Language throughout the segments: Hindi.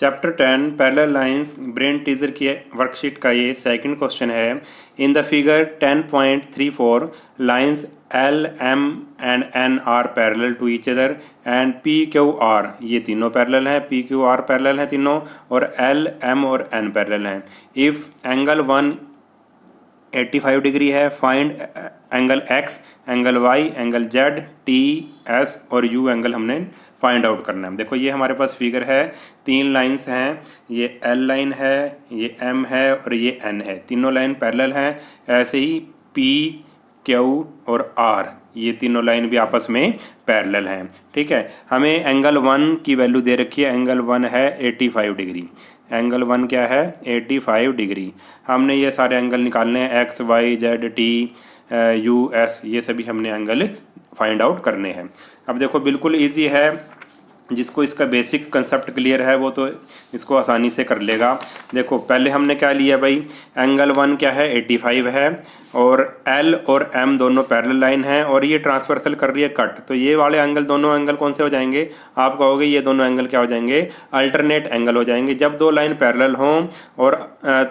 Chapter 10 parallel lines brain teaser की वर्कशीट का ये सेकंड क्वेश्चन है। In the figure 10.34 lines L M and N are parallel to each other and P Q R, ये तीनों पैरेलल हैं, पी क्यू आर पैरेलल हैं तीनों, और एल एम और एन पैरेलल हैं। इफ़ एंगल 1 85 डिग्री है, find angle X, angle Y, angle Z, T S और यू एंगल हमने फाइंड आउट करना है। देखो ये हमारे पास फिगर है, तीन लाइंस हैं, ये एल लाइन है, ये एम है और ये एन है, तीनों लाइन पैरेलल हैं। ऐसे ही पी क्यू और आर, ये तीनों लाइन भी आपस में पैरेलल हैं। ठीक है, हमें एंगल 1 की वैल्यू दे रखी है, एंगल 1 है 85 डिग्री। एंगल 1 क्या है? 85 डिग्री। हमने ये सारे एंगल निकालने हैं, X Y Z T U S, ये सभी हमने एंगल फाइंड आउट करने हैं। अब देखो बिल्कुल इजी है, जिसको इसका बेसिक कंसेप्ट क्लियर है वो तो इसको आसानी से कर लेगा। देखो पहले हमने क्या लिया भाई, एंगल 1 क्या है? 85 है, और एल और एम दोनों पैरेलल लाइन है, और ये ट्रांसवर्सल कर रही है कट, तो ये वाले एंगल, दोनों एंगल कौन से हो जाएंगे? आप कहोगे ये दोनों एंगल क्या हो जाएंगे? अल्टरनेट एंगल हो जाएंगे। जब दो लाइन पैरेलल हों और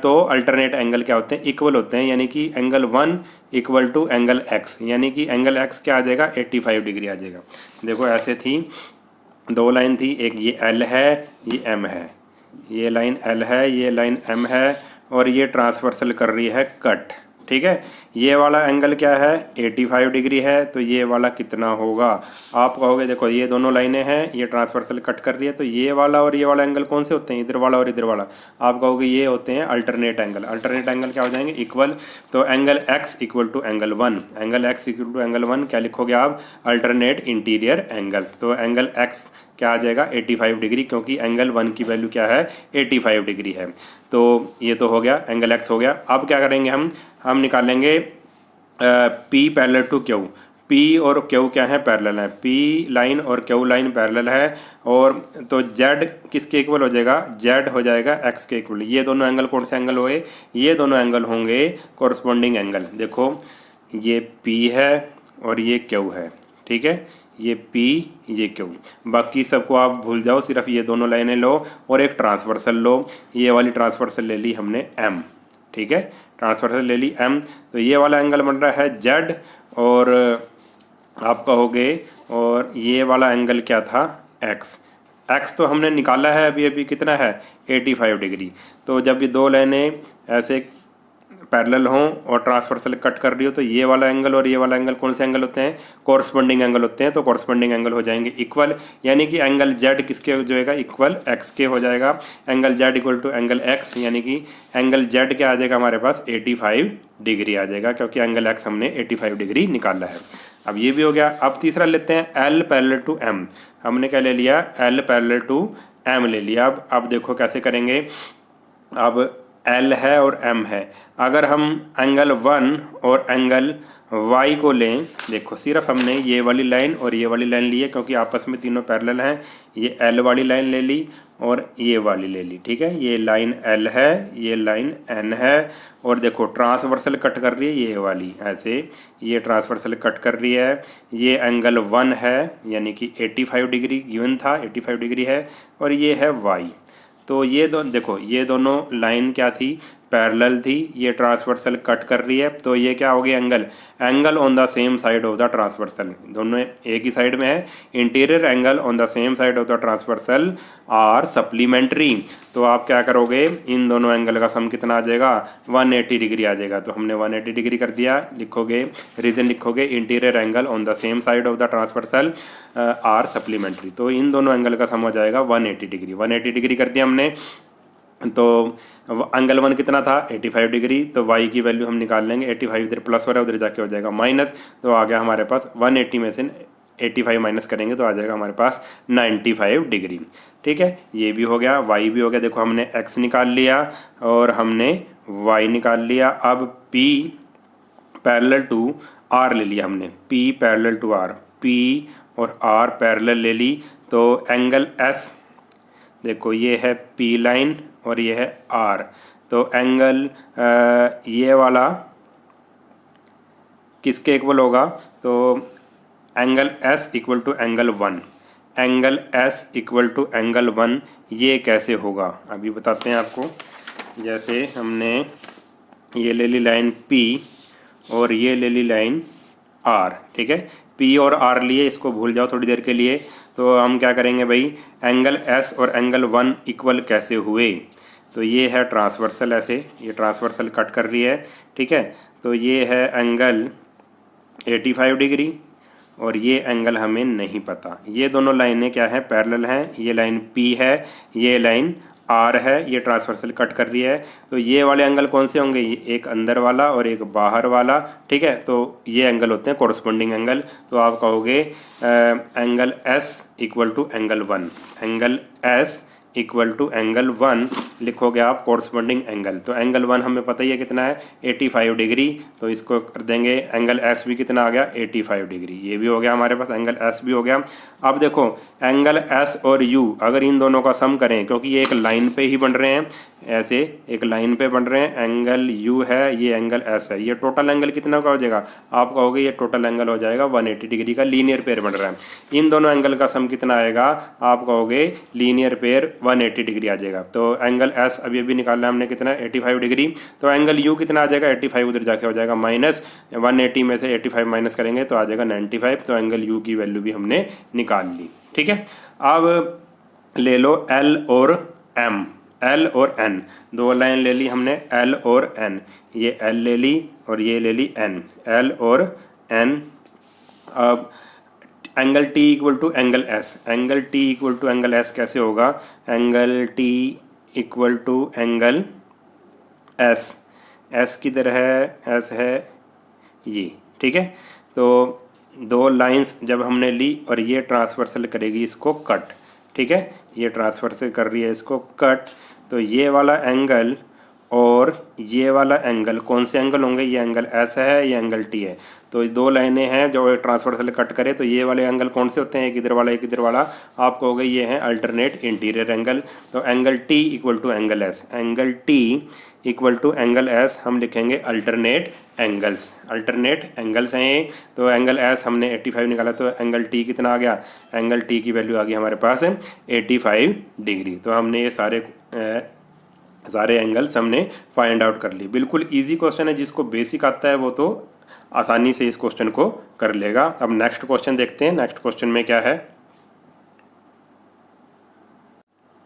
तो अल्टरनेट एंगल क्या होते हैं? इक्वल होते हैं, यानी कि angle 1 equal to angle X, यानी कि एंगल एक्स क्या आ जाएगा? 85 डिग्री आ जाएगा। देखो ऐसे थी, दो लाइन थी, एक ये एल है, ये एम है, ये लाइन एल है, ये लाइन एम है, और ये ट्रांसवर्सल कर रही है कट। ठीक है, ये वाला एंगल क्या है? 85 डिग्री है, तो ये वाला कितना होगा? आप कहोगे देखो ये दोनों लाइनें हैं, ये ट्रांसवर्सल कट कर रही है, तो ये वाला और ये वाला एंगल कौन से होते हैं? इधर वाला और इधर वाला। आप कहोगे ये होते हैं अल्टरनेट एंगल। अल्टरनेट एंगल क्या हो जाएंगे? इक्वल। तो angle X equal to angle 1, angle X equal to angle 1 क्या लिखोगे आप? Alternate interior angles. तो एंगल एक्स क्या आ जाएगा? 85 डिग्री, क्योंकि एंगल 1 की वैल्यू क्या है? 85 डिग्री है। तो ये तो हो गया, एंगल एक्स हो गया। अब क्या करेंगे हम निकालेंगे P parallel to Q. P और क्यू क्या है? पैरेलल है। पी लाइन और क्यू लाइन पैरेलल है, और तो जेड किसके इक्वल हो जाएगा? जेड हो जाएगा एक्स के इक्वल। ये दोनों एंगल कौन से एंगल हुए? ये दोनों एंगल होंगे कॉरस्पॉन्डिंग एंगल। देखो ये पी है और ये क्यू है। ठीक है, ये P ये Q, बाकी सबको आप भूल जाओ, सिर्फ ये दोनों लाइनें लो और एक ट्रांसवर्सल लो। ये वाली ट्रांसवर्सल ले ली हमने M। ठीक है, ट्रांसवर्सल ले ली M, तो ये वाला एंगल बन रहा है Z, और आप कहोगे और ये वाला एंगल क्या था? X। X तो हमने निकाला है अभी अभी, कितना है? 85 डिग्री। तो जब ये दो लाइनें ऐसे पैरेलल हों और ट्रांसवर्सल कट कर रही हो, तो ये वाला एंगल और ये वाला एंगल कौन से एंगल होते हैं? कॉरस्पॉन्डिंग एंगल होते हैं। तो कॉरस्पॉन्डिंग एंगल हो जाएंगे इक्वल, यानी कि एंगल जेड किसके हो जाएगा? इक्वल एक्स के हो जाएगा। Angle Z equal to angle X, यानी कि एंगल जेड क्या आ जाएगा हमारे पास? 85 डिग्री आ जाएगा, क्योंकि एंगल एक्स हमने 85 डिग्री निकाला है। अब ये भी हो गया। अब तीसरा लेते हैं एल पैरेलल टू एम। हमने क्या ले लिया? एल पैरेलल टू एम ले लिया। अब देखो कैसे करेंगे। अब L है और M है, अगर हम एंगल 1 और एंगल Y को लें, देखो सिर्फ हमने ये वाली लाइन और ये वाली लाइन ली है, क्योंकि आपस में तीनों पैरेलल हैं। ये L वाली लाइन ले ली और ये वाली ले ली। ठीक है, ये लाइन L है, ये लाइन N है, और देखो ट्रांसवर्सल कट कर रही है ये वाली, ऐसे ये ट्रांसवर्सल कट कर रही है। ये एंगल 1 है, यानी कि 85 डिग्री गिवन था, 85 डिग्री है, और ये है Y। तो ये देखो ये दोनों लाइन क्या थी? पैरेलल थी। ये ट्रांसवर्सल कट कर रही है, तो ये क्या हो गया? Angle on the same side of the transversal, दोनों एक ही साइड में है। Interior angle on the same side of the transversal are supplementary. तो आप क्या करोगे? इन दोनों एंगल का सम कितना आ जाएगा? 180 डिग्री आ जाएगा। तो हमने 180 डिग्री कर दिया। लिखोगे रीजन, लिखोगे interior angle on the same side of the transversal are supplementary. तो इन दोनों एंगल का सम हो जाएगा 180 डिग्री। 180 डिग्री कर दिया हमने। तो एंगल 1 कितना था? 85 डिग्री। तो y की वैल्यू हम निकाल लेंगे। 85 इधर प्लस हो रहा है, उधर जाके हो जाएगा माइनस। तो आ गया हमारे पास 180 में से 85 माइनस करेंगे तो आ जाएगा हमारे पास 95 डिग्री। ठीक है, ये भी हो गया, y भी हो गया। देखो हमने x निकाल लिया और हमने y निकाल लिया। अब p पैरेलल टू r ले लिया हमने, p parallel to r, p और r पैरेलल ले ली। तो एंगल s, देखो ये है P लाइन और ये है R, तो एंगल ये वाला किसके इक्वल होगा? तो angle S equal to angle 1, angle S equal to angle 1, ये कैसे होगा अभी बताते हैं आपको। जैसे हमने ये ले ली लाइन P और ये ले ली लाइन R, ठीक है। P और R लिए, इसको भूल जाओ थोड़ी देर के लिए। तो हम क्या करेंगे भाई, एंगल S और एंगल 1 इक्वल कैसे हुए। तो ये है ट्रांसवर्सल, ऐसे ये ट्रांसवर्सल कट कर रही है, ठीक है। तो ये है एंगल 85 डिग्री और ये एंगल हमें नहीं पता। ये दोनों लाइनें क्या है, पैरेलल हैं। ये लाइन P है, ये लाइन R है, ये ट्रांसवर्सल कट कर रही है। तो ये वाले एंगल कौन से होंगे, ये एक अंदर वाला और एक बाहर वाला, ठीक है। तो ये एंगल होते हैं कोरस्पोंडिंग एंगल। तो आप कहोगे angle S equal to angle 1, angle S equal to angle 1 लिखोगे आप कोरस्पोंडिंग एंगल। तो एंगल 1 हमें पता ही है कितना है, 85 डिग्री। तो इसको कर देंगे एंगल S भी कितना आ गया, 85 डिग्री। ये भी हो गया हमारे पास, एंगल S भी हो गया। अब देखो एंगल S और U अगर इन दोनों का सम करें, क्योंकि ये एक लाइन पे ही बन रहे हैं, ऐसे एक लाइन पे बन रहे हैं। एंगल U है, ये एंगल S है, ये टोटल एंगल कितना का हो जाएगा, आप कहोगे ये टोटल एंगल हो जाएगा 180 डिग्री का। लीनियर पेयर बन रहा है, इन दोनों एंगल का सम कितना आएगा, आप कहोगे लीनियर पेयर 180 डिग्री आ जाएगा। तो एंगल S अभी अभी निकालना है हमने कितना, 85 डिग्री। तो एंगल U कितना आ जाएगा, 85 उधर जाके हो जाएगा माइनस, 180 में से 85 माइनस करेंगे तो आ जाएगा 95। तो एंगल U की वैल्यू भी हमने निकाल ली, ठीक है। अब ले लो L और M, L और N, दो लाइन ले ली हमने L और N। ये L ले ली और ये ले ली N, L और N। अब angle T equal to angle S, angle T equal to angle S कैसे होगा, angle T equal to angle S, S किधर है, S है ये, ठीक है। तो दो लाइंस जब हमने ली और ये ट्रांसवर्सल करेगी इसको कट, ठीक है, ये ट्रांसवर्सल कर रही है इसको कट। तो ये वाला एंगल और ये वाला एंगल कौन से एंगल होंगे, ये एंगल S है, ये एंगल T है। तो दो लाइनें हैं जो ट्रांसवर्सल कट करे, तो ये वाले एंगल कौन से होते हैं, एक इधर वाला एक इधर वाला, आप कहोगे ये है अल्टरनेट इंटीरियर एंगल। तो angle T equal to angle S, angle T equal to angle S हम लिखेंगे अल्टरनेट एंगल्स, अल्टरनेट एंगल्स हैं ये। तो एंगल S हमने 85 निकाला, तो एंगल T कितना आ गया, एंगल T की वैल्यू आ गई हमारे पास 85 डिग्री। तो हमने ये सारे एंगल्स हमने फाइंड आउट कर लिए। बिल्कुल इजी क्वेश्चन है, जिसको बेसिक आता है वो तो आसानी से इस क्वेश्चन को कर लेगा। अब नेक्स्ट क्वेश्चन देखते हैं, नेक्स्ट क्वेश्चन में क्या है।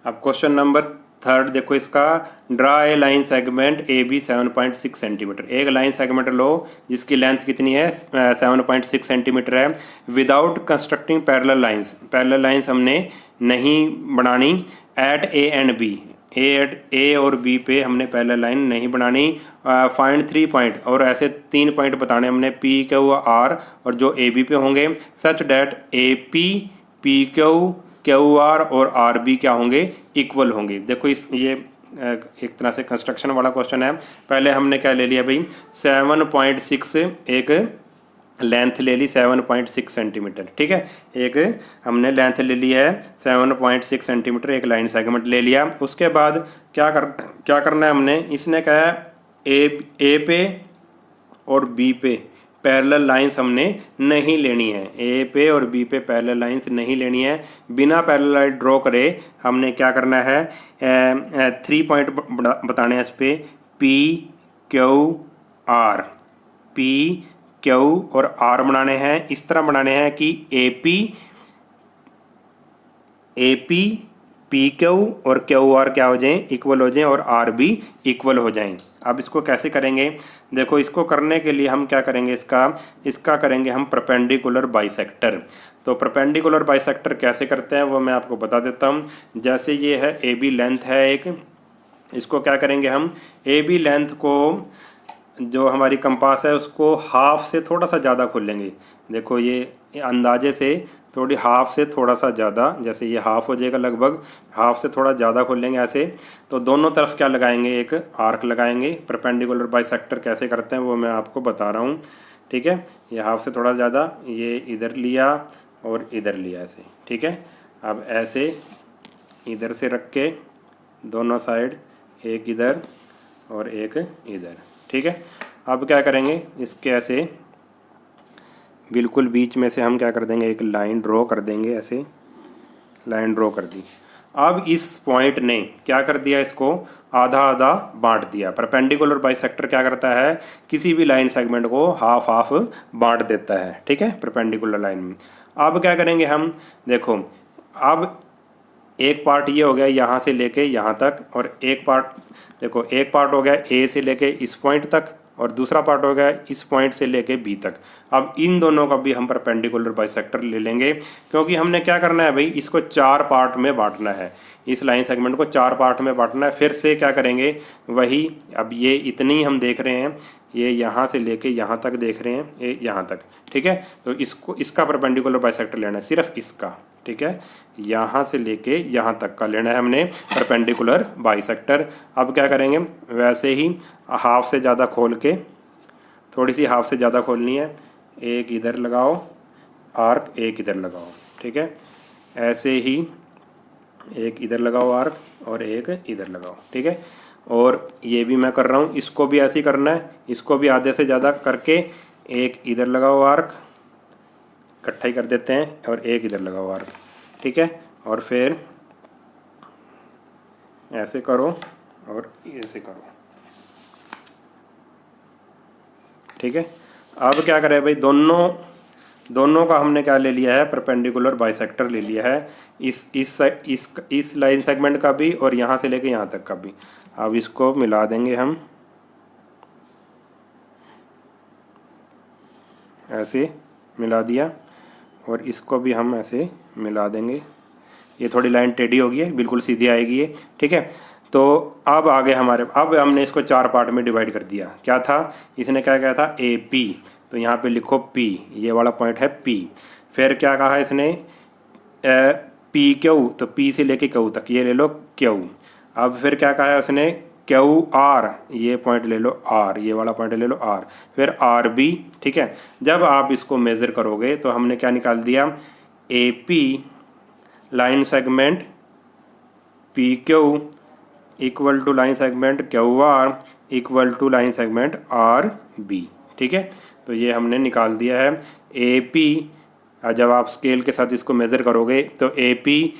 अब क्वेश्चन नंबर 3 देखो इसका, draw a line segment A B 7.6 centimetre. एक लाइन सेगमेंट लो जिसकी लेंथ कितनी है, 7.6 सेंटीमीटर है, without constructing parallel lines. Parallel lines हमने नहीं बनानी, at A and B, A और बी पे हमने पैरेलल लाइन नहीं बनानी। फाइंड 3 पॉइंट, और ऐसे 3 पॉइंट बताने हमने, पी क्यू आर, और जो ए बी पे होंगे, such that A P, P Q are और आर बी क्या होंगे, इक्वल होंगे। देखो ये एक तरह से कंस्ट्रक्शन वाला क्वेश्चन है। पहले हमने क्या ले लिया भाई, 7.6 एक लेंथ ले ली, 7.6 सेंटीमीटर, ठीक है। एक हमने लेंथ ले ली है 7.6 सेंटीमीटर, एक लाइन सेगमेंट ले लिया। उसके बाद क्या करना है हमने, इसने कहा ए पे और बी पे पैरेलल लाइंस हमने नहीं लेनी है, ए पे और बी पे पैरेलल लाइंस नहीं लेनी है। बिना पैरेलल लाइन ड्रॉ करे हमने क्या करना है, 3 पॉइंट बताने हैं इस पे, P Q are, P Q और आर बनाने हैं। इस तरह बनाने हैं कि ए पी पी क्यू और क्यू आर क्या हो जाएं, इक्वल हो जाएं, और आर भी इक्वल हो जाएं। अब इसको कैसे करेंगे, देखो इसको करने के लिए हम क्या करेंगे, इसका करेंगे हम परपेंडिकुलर बाइसेक्टर। तो परपेंडिकुलर बाइसेक्टर कैसे करते हैं वो मैं आपको बता देता हूँ। जैसे ये है ए बी लेंथ है एक, इसको क्या करेंगे हम, ए बी लेंथ को जो हमारी कंपास है उसको हाफ से थोड़ा सा ज़्यादा खोलेंगे। देखो ये अंदाजे से थोड़ी हाफ से थोड़ा सा ज़्यादा, जैसे ये हाफ हो जाएगा लगभग, हाफ से थोड़ा ज़्यादा खोलेंगे ऐसे। तो दोनों तरफ क्या लगाएंगे, एक आर्क लगाएंगे। परपेंडिकुलर बाइसेक्टर कैसे करते हैं वो मैं आपको बता रहा हूँ, ठीक है। ये हाफ से थोड़ा ज़्यादा, ये इधर लिया और इधर लिया ऐसे, ठीक है। अब ऐसे इधर से रख के दोनों साइड, एक इधर और एक इधर, ठीक है। अब क्या करेंगे, इसके ऐसे बिल्कुल बीच में से हम क्या कर देंगे, एक लाइन ड्रॉ कर देंगे, ऐसे लाइन ड्रॉ कर दी। अब इस पॉइंट ने क्या कर दिया, इसको आधा आधा बांट दिया। परपेंडिकुलर बाइसेक्टर क्या करता है, किसी भी लाइन सेगमेंट को हाफ हाफ बांट देता है, ठीक है, परपेंडिकुलर लाइन में। अब क्या करेंगे हम, देखो अब एक पार्ट ये हो गया यहाँ से लेके यहाँ तक, और एक पार्ट देखो, एक पार्ट हो गया ए से लेके इस पॉइंट तक, और दूसरा पार्ट हो गया इस पॉइंट से लेके बी तक। अब इन दोनों का भी हम परपेंडिकुलर बाइसेक्टर ले लेंगे, क्योंकि हमने क्या करना है भाई, इसको 4 पार्ट में बांटना है, इस लाइन सेगमेंट को 4 पार्ट में बांटना है। फिर से क्या करेंगे, वही, अब ये इतनी हम देख रहे हैं, ये यहाँ से लेके यहाँ तक देख रहे हैं, ये यहाँ तक, ठीक है। तो इसको, इसका परपेंडिकुलर बाइसेक्टर लेना है, सिर्फ इसका, ठीक है, यहाँ से लेके यहाँ तक का लेना है हमने परपेंडिकुलर बाइसेक्टर। अब क्या करेंगे, वैसे ही हाफ से ज़्यादा खोल के, थोड़ी सी हाफ से ज़्यादा खोलनी है, एक इधर लगाओ आर्क, एक इधर लगाओ, ठीक है, ऐसे ही एक इधर लगाओ आर्क और एक इधर लगाओ, ठीक है। और ये भी मैं कर रहा हूँ, इसको भी ऐसे ही करना है, इसको भी आधे से ज़्यादा करके एक इधर लगाओ आर्क, इकट्ठा ही कर देते हैं, और एक इधर लगाओ आर्क, ठीक है, और फिर ऐसे करो और ऐसे करो, ठीक है। अब क्या करें भाई, दोनों का हमने क्या ले लिया है, परपेंडिकुलर बाइसेक्टर ले लिया है, इस लाइन सेगमेंट का भी और यहाँ से लेके यहाँ तक का भी। अब इसको मिला देंगे हम, ऐसे मिला दिया, और इसको भी हम ऐसे मिला देंगे। ये थोड़ी लाइन टेढ़ी होगी है, बिल्कुल सीधी आएगी ये, ठीक है। तो अब आगे हमारे, अब हमने इसको 4 पार्ट में डिवाइड कर दिया। क्या था, इसने क्या कहा था, ए पी, तो यहाँ पे लिखो पी, ये वाला पॉइंट है पी। फिर क्या कहा इसने, पी क्यू, तो पी से लेके क्यू तक ये ले लो क्यू। अब फिर क्या कहा है उसने, क्यू आर, ये पॉइंट ले लो आर, ये वाला पॉइंट ले लो आर, फिर आर बी, ठीक है। जब आप इसको मेज़र करोगे तो हमने क्या निकाल दिया, A P line segment P Q equal to line segment Q R equal to line segment R B, ठीक है। तो ये हमने निकाल दिया है ए पी। जब आप स्केल के साथ इसको मेज़र करोगे तो A P,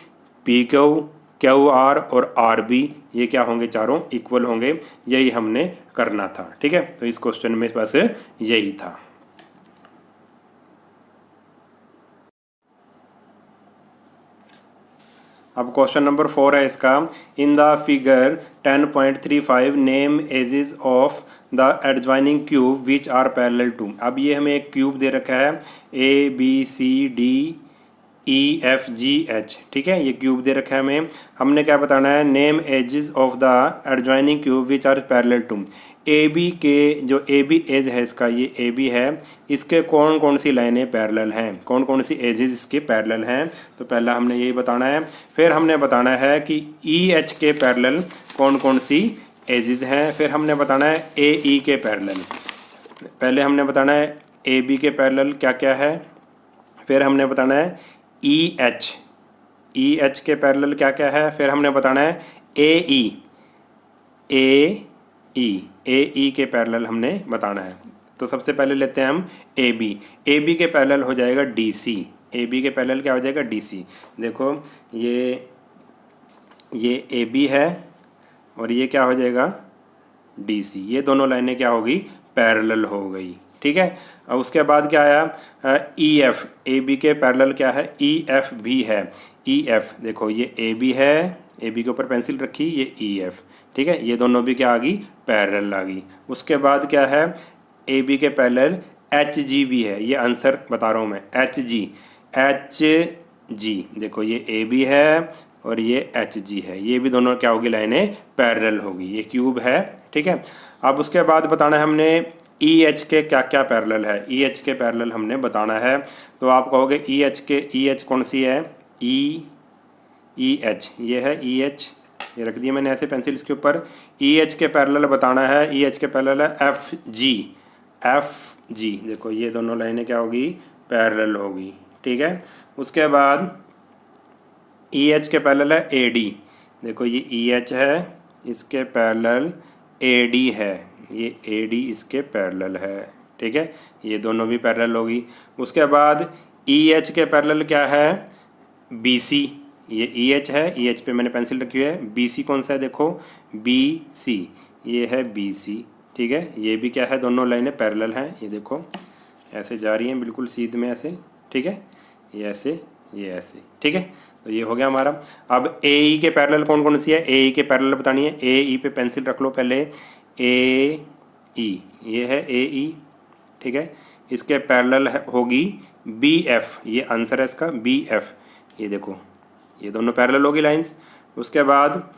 P Q, Q R और आर बी, ये क्या होंगे, चारों इक्वल होंगे। यही हमने करना था, ठीक है। तो इस क्वेश्चन में बस यही था। अब क्वेश्चन नंबर 4 है इसका, in the figure 10.35 name edges of the adjoining cube which are parallel to. अब ये हमें एक क्यूब दे रखा है, A B C D E F G H, ठीक है, ये क्यूब दे रखा है हमें। हमने क्या बताना है, name edges of the adjoining cube which are parallel to. A B के, जो ए बी एज है इसका, ये ए बी है, इसके कौन कौन सी लाइनें पैरेलल हैं, कौन कौन सी एजेस इसके पैरेलल हैं। तो पहला हमने यही बताना है। फिर हमने बताना है कि ई एच के पैरेलल कौन कौन सी एजेस हैं। फिर हमने बताना है ए ई के पैरेलल, पहले हमने बताना है ए बी के पैरेलल क्या क्या है। फिर हमने बताना है ई एच के पैरेलल क्या क्या है। फिर हमने बताना है ए ई के पैरेलल हमने बताना है। तो सबसे पहले लेते हैं हम ए बी के पैरेलल हो जाएगा डी सी। ए बी के पैरेलल क्या हो जाएगा, डी सी। देखो ये ए बी है और ये क्या हो जाएगा, डी सी। ये दोनों लाइनें क्या होगी, पैरेलल हो गई, ठीक है। अब उसके बाद क्या आया, ई एफ। ए बी के पैरेलल क्या है, ई एफ भी है। ई एफ देखो, ये ए बी है, ए बी के ऊपर पेंसिल रखी, ये ई एफ, ठीक है। ये दोनों भी क्या आ गई, पैरेलल आ गई। उसके बाद क्या है, ए बी के पैरेलल एच जी भी है। ये आंसर बता रहा हूँ मैं, एच जी। देखो ये ए बी है और ये एच जी है, ये भी दोनों क्या होगी, लाइनें पैरेलल होगी। ये क्यूब है, ठीक है। अब उसके बाद बताना है हमने ई एच के क्या क्या पैरेलल है। ई एच के पैरेलल हमने बताना है। तो आप कहोगे ई एच कौन सी है, ई एच, ये है ई एच, ये रख दिया मैंने ऐसे पेंसिल इसके ऊपर। ई एच के पैरेलल बताना है, ई एच के पैरेलल है एफ जी। देखो ये दोनों लाइनें क्या होगी, पैरेलल होगी, ठीक है। उसके बाद ई एच के पैरेलल है ए डी। देखो ये ई एच है, इसके पैरेलल ए डी है, ये ए डी इसके पैरेलल है, ठीक है। ये दोनों भी पैरेलल होगी। उसके बाद ई एच के पैरेलल क्या है, बी सी। ये ई एच है, ई एच पे मैंने पेंसिल रखी हुई है। बी सी कौन सा है, देखो बी सी, ये है बी सी, ठीक है। ये भी क्या है, दोनों लाइनें पैरेलल हैं, ये देखो ऐसे जा रही हैं बिल्कुल सीध में ऐसे, ठीक है, ये ऐसे, ये ऐसे, ठीक है। तो ये हो गया हमारा। अब ए ई के पैरेलल कौन कौन सी है, ए ई के पैरेलल बतानी है। ए ई पे पेंसिल रख लो पहले, ए ई, ये है ए ई, ठीक है। इसके पैरेलल होगी बी एफ, ये आंसर है इसका, बी एफ, ये देखो ये दोनों पैरेलल होगी लाइंस। उसके बाद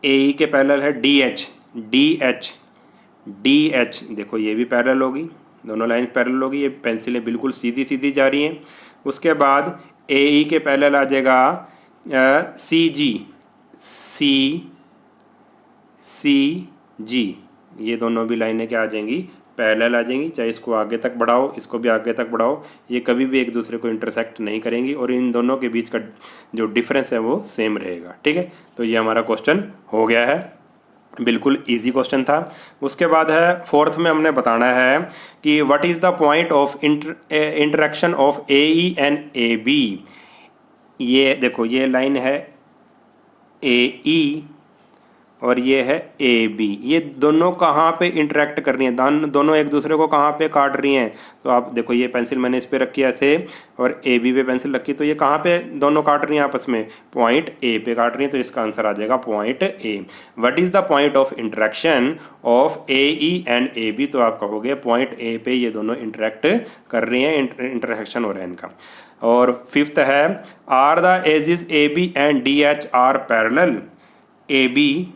ए ई के पैरेलल है D H, D H, D H, देखो ये भी पैरेलल होगी, दोनों लाइन पैरेलल होगी, ये पेंसिलें बिल्कुल सीधी सीधी जा रही हैं। उसके बाद ए ई के पैरेलल आ जाएगा सी जी, सी सी जी, ये दोनों भी लाइनें क्या आ जाएंगी, पैरेलल आ जाएंगी। चाहे इसको आगे तक बढ़ाओ, इसको भी आगे तक बढ़ाओ, ये कभी भी एक दूसरे को इंटरसेक्ट नहीं करेंगी और इन दोनों के बीच का जो डिफरेंस है वो सेम रहेगा, ठीक है। तो ये हमारा क्वेश्चन हो गया है, बिल्कुल इजी क्वेश्चन था। उसके बाद है फोर्थ में हमने बताना है कि what is the point of interaction of A E and A B. ये देखो ये लाइन है ए ई और ये है ए बी, ये दोनों कहाँ पे इंटरेक्ट कर रही हैं, दोनों एक दूसरे को कहाँ पे काट रही हैं। तो आप देखो ये पेंसिल मैंने इस पे रखी है ऐसे और ए बी पे पेंसिल रखी, तो ये कहाँ पे दोनों काट रही हैं आपस में, पॉइंट ए पे काट रही हैं। तो इसका आंसर आ जाएगा point A. What is the point of interaction of A E and A B, तो आप कहोगे पॉइंट ए पे ये दोनों इंटरेक्ट कर रही हैं, इंटरेक्शन हो रहा है इनका। और फिफ्थ है are the edges A B and D H are parallel. A B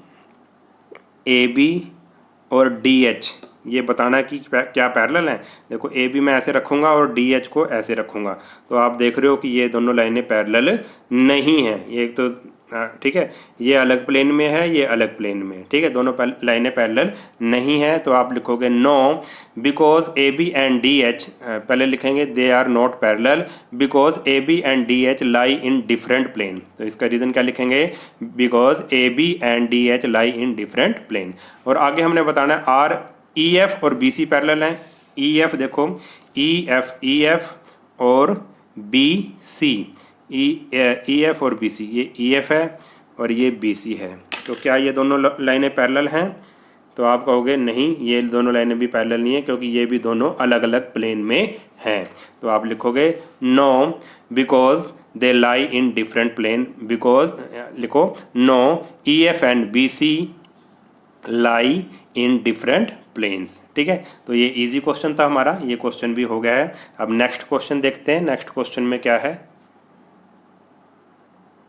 और डी एच ये बताना है कि क्या पैरेलल हैं। देखो ए बी मैं ऐसे रखूँगा और डी एच को ऐसे रखूँगा, तो आप देख रहे हो कि ये दोनों लाइनें पैरेलल नहीं हैं। ये एक तो ठीक है, ये अलग प्लेन में है, ये अलग प्लेन में, ठीक है, दोनों लाइनें पैरेलल नहीं है। तो आप लिखोगे no because A B and D H, पहले लिखेंगे they are not parallel because A B and D H lie in different plane. तो इसका रीज़न क्या लिखेंगे, because A B and D H lie in different plane. और आगे हमने बताना है आर ई एफ और बी सी पैरेलल हैं। ई एफ देखो ई एफ और बी सी, ई एफ और बी सी, ये ई एफ है और ये बी सी है। तो क्या ये दोनों लाइनें पैरेलल हैं, तो आप कहोगे नहीं, ये दोनों लाइनें भी पैरेलल नहीं है क्योंकि ये भी दोनों अलग अलग प्लेन में हैं। तो आप लिखोगे no because they lie in different plane, because लिखो no E F and B C lie in different planes, ठीक है। तो ये इजी क्वेश्चन था हमारा, ये क्वेश्चन भी हो गया है। अब नेक्स्ट क्वेश्चन देखते हैं, नेक्स्ट क्वेश्चन में क्या है।